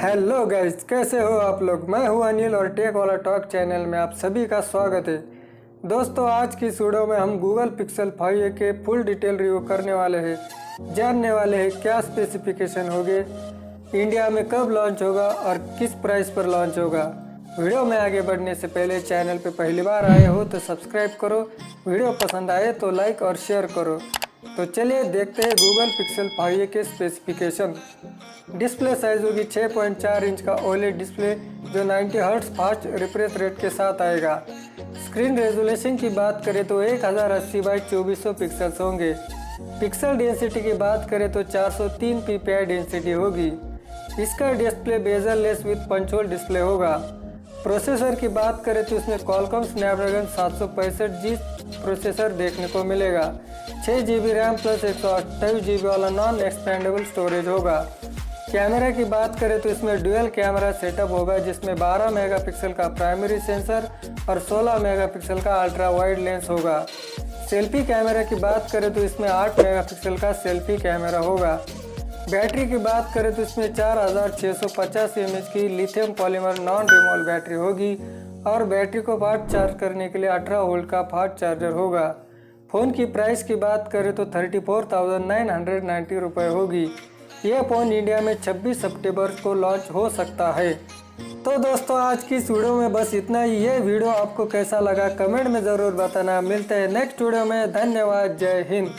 Hello guys, कैसे हो आप लोग। मैं हूं अनिल और टेक वाला टॉक चैनल में आप सभी का स्वागत है। दोस्तों, आज की इस वीडियो में हम गूगल पिक्सल 5a के फुल डिटेल रिव्यू करने वाले हैं। जानने वाले हैं क्या स्पेसिफिकेशन होंगे, इंडिया में कब लॉन्च होगा और किस प्राइस पर लॉन्च होगा। वीडियो में आगे बढ़ने से पहले चैनल पर पहली बार आए हो तो सब्सक्राइब करो, वीडियो पसंद आए तो लाइक और शेयर करो। तो चलिए देखते हैं गूगल पिक्सल 5a के स्पेसिफिकेशन। डिस्प्ले साइज होगी 6.4 इंच का ओलेड डिस्प्ले जो 90 हर्ट्ज फास्ट रिफ्रेश रेट के साथ आएगा। स्क्रीन रेजोल्यूशन की बात करें तो 1080 बाई 2400 पिक्सल्स होंगे। पिक्सल डेंसिटी की बात करें तो 403 ppi डेंसिटी होगी। इसका display bezel less with punch hole display होगा। प्रोसेसर की बात करें तो इसमें क्वालकॉम स्नैपड्रैगन 765G प्रोसेसर देखने को मिलेगा। 6GB रैम प्लस 128GB वाला नॉन एक्सपेंडेबल स्टोरेज होगा। कैमरा की बात करें तो इसमें डुअल कैमरा सेटअप होगा जिसमें 12 मेगापिक्सल का प्राइमरी सेंसर और 16 मेगापिक्सल का अल्ट्रा वाइड लेंस होगा। सेल्फी कैमरा की बात करें तो इसमें 8 मेगापिक्सल का सेल्फी कैमरा होगा। बैटरी की बात करें तो इसमें 4650 mAh की lithium polymer non removable battery होगी और बैटरी को फास्ट चार्ज करने के लिए 18 वोल्ट का फास्ट चार्जर होगा। फ़ोन की प्राइस की बात करें तो 34,990 रुपये होगी। यह फ़ोन इंडिया में 26 सितंबर को लॉन्च हो सकता है। तो दोस्तों, आज की इस वीडियो में बस इतना ही। ये वीडियो आपको कैसा लगा कमेंट में ज़रूर बताना। मिलते हैं नेक्स्ट वीडियो में। धन्यवाद। जय हिंद।